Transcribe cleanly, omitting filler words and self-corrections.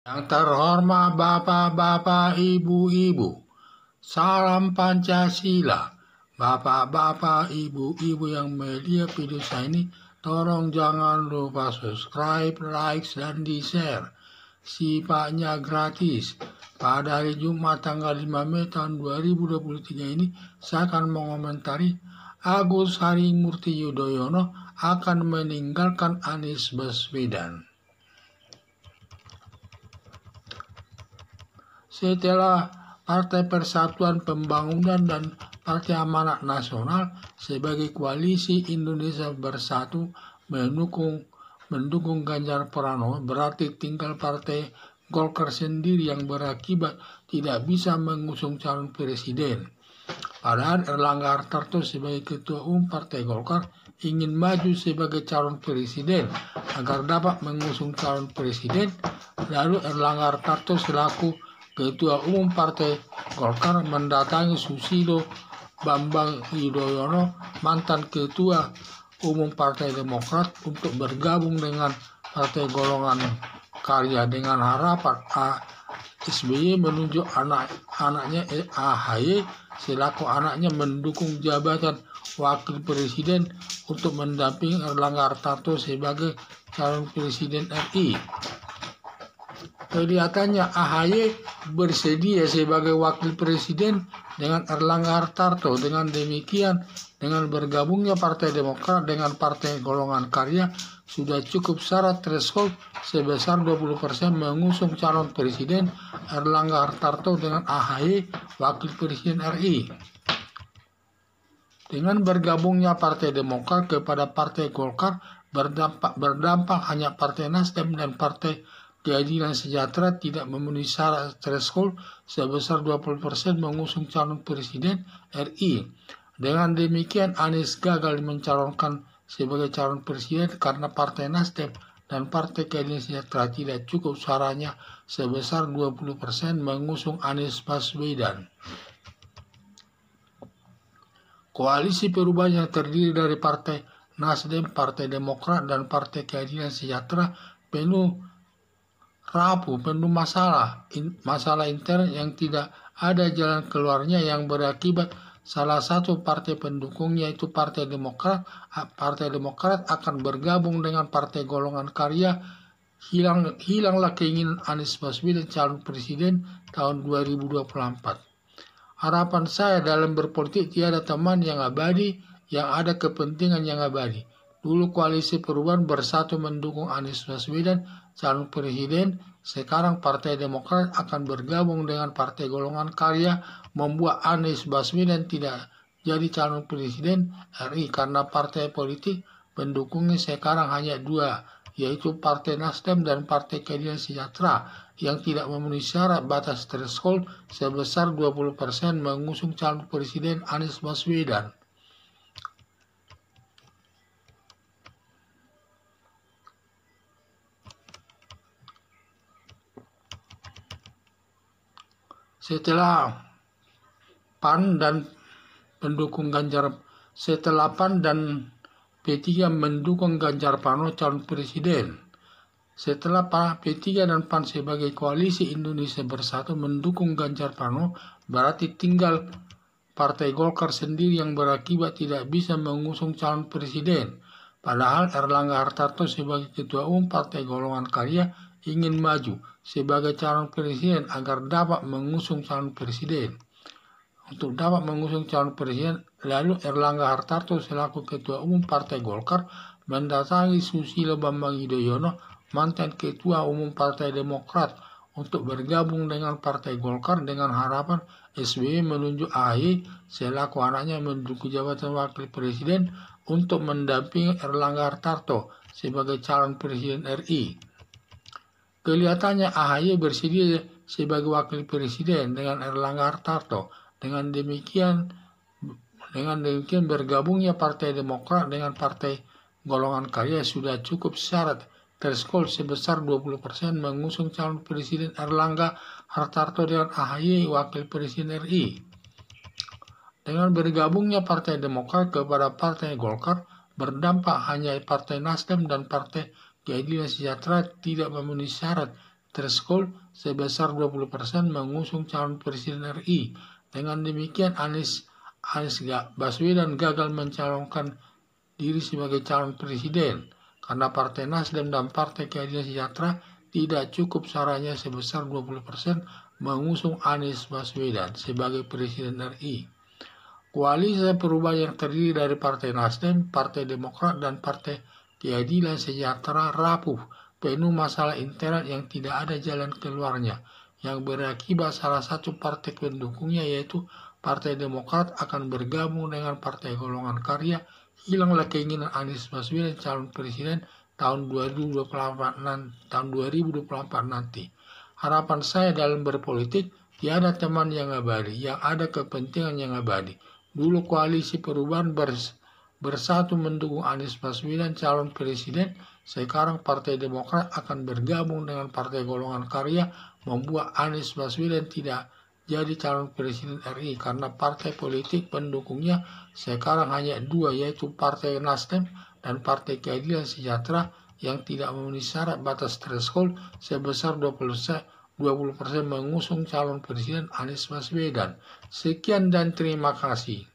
Yang terhormat Bapak-Bapak, Ibu-Ibu, salam Pancasila. Bapak-bapak, ibu-ibu yang melihat video saya ini, tolong jangan lupa subscribe, like, dan di-share. Sifatnya gratis. Pada hari Jumat tanggal 5 Mei tahun 2023 ini, saya akan mengomentari Agus Harimurti Yudhoyono akan meninggalkan Anies Baswedan. Setelah Partai Persatuan Pembangunan dan Partai Amanat Nasional sebagai koalisi Indonesia Bersatu mendukung Ganjar Pranowo, berarti tinggal Partai Golkar sendiri yang berakibat tidak bisa mengusung calon presiden. Padahal Erlangga Hartarto sebagai Ketua Umum Partai Golkar ingin maju sebagai calon presiden agar dapat mengusung calon presiden. Lalu Erlangga Hartarto selaku Ketua Umum Partai Golkar mendatangi Susilo Bambang Yudhoyono, mantan Ketua Umum Partai Demokrat, untuk bergabung dengan Partai Golongan Karya dengan harapan SBY menunjuk anaknya AHY selaku anaknya mendukung jabatan Wakil Presiden untuk mendampingi Erlangga Hartarto sebagai calon Presiden RI. Kelihatannya AHY bersedia sebagai wakil presiden dengan Erlangga Hartarto. Dengan demikian, dengan bergabungnya Partai Demokrat dengan Partai Golongan Karya, sudah cukup syarat threshold sebesar 20% mengusung calon presiden Erlangga Hartarto dengan AHY wakil presiden RI. Dengan bergabungnya Partai Demokrat kepada Partai Golkar, berdampak hanya Partai Nasdem dan Partai Keadilan Sejahtera tidak memenuhi syarat threshold sebesar 20% mengusung calon presiden RI. Dengan demikian, Anies gagal mencalonkan sebagai calon presiden karena Partai Nasdem dan Partai Keadilan Sejahtera tidak cukup suaranya sebesar 20% mengusung Anies Baswedan. Koalisi perubahan yang terdiri dari Partai Nasdem, Partai Demokrat, dan Partai Keadilan Sejahtera penuh masalah intern yang tidak ada jalan keluarnya, yang berakibat salah satu partai pendukungnya yaitu Partai Demokrat akan bergabung dengan Partai Golongan Karya. Hilanglah keinginan Anies Baswedan calon presiden tahun 2024. Harapan saya dalam berpolitik tiada teman yang abadi, yang ada kepentingan yang abadi. Dulu koalisi perubahan bersatu mendukung Anies Baswedan calon presiden, sekarang Partai Demokrat akan bergabung dengan Partai Golongan Karya, membuat Anies Baswedan tidak jadi calon presiden RI karena partai politik pendukungnya sekarang hanya dua, yaitu Partai Nasdem dan Partai Keadilan Sejahtera yang tidak memenuhi syarat batas threshold sebesar 20% mengusung calon presiden Anies Baswedan. Setelah PAN dan P3 mendukung Ganjar Pranowo calon presiden. Setelah P3 dan PAN sebagai koalisi Indonesia Bersatu mendukung Ganjar Pranowo, berarti tinggal Partai Golkar sendiri yang berakibat tidak bisa mengusung calon presiden. Padahal Erlangga Hartarto sebagai Ketua Umum Partai Golongan Karya ingin maju sebagai calon presiden agar dapat mengusung calon presiden. Untuk dapat mengusung calon presiden, lalu Erlangga Hartarto selaku Ketua Umum Partai Golkar mendatangi Susilo Bambang Yudhoyono, mantan Ketua Umum Partai Demokrat, untuk bergabung dengan Partai Golkar dengan harapan SBY menunjuk AHY selaku anaknya menduduki jabatan wakil presiden untuk mendampingi Erlangga Hartarto sebagai calon presiden RI. Kelihatannya AHY bersedia sebagai wakil presiden dengan Erlangga Hartarto. Dengan demikian bergabungnya Partai Demokrat dengan Partai Golongan Karya sudah cukup syarat threshold sebesar 20% mengusung calon presiden Erlangga Hartarto dengan AHY wakil presiden RI. Dengan bergabungnya Partai Demokrat kepada Partai Golkar, berdampak hanya Partai Nasdem dan Partai Keadilan Sejahtera tidak memenuhi syarat threshold sebesar 20% mengusung calon presiden RI. Dengan demikian Anies Baswedan gagal mencalonkan diri sebagai calon presiden karena Partai Nasdem dan Partai Keadilan Sejahtera tidak cukup suaranya sebesar 20% mengusung Anies Baswedan sebagai presiden RI. Koalisi perubahan yang terdiri dari Partai Nasdem, Partai Demokrat, dan Partai Keadilan Sejahtera rapuh penuh masalah internal yang tidak ada jalan keluarnya, yang berakibat salah satu partai pendukungnya yaitu Partai Demokrat akan bergabung dengan Partai Golongan Karya. Hilanglah keinginan Anies Baswedan calon presiden tahun 2024 nanti. Harapan saya dalam berpolitik, tiada teman yang abadi, yang ada kepentingan yang abadi. Dulu koalisi perubahan bersatu mendukung Anies Baswedan calon presiden, sekarang Partai Demokrat akan bergabung dengan Partai Golongan Karya membuat Anies Baswedan tidak jadi calon presiden RI karena partai politik pendukungnya sekarang hanya dua, yaitu Partai Nasdem dan Partai Keadilan Sejahtera yang tidak memenuhi syarat batas threshold sebesar 20% mengusung calon presiden Anies Baswedan. Sekian dan terima kasih.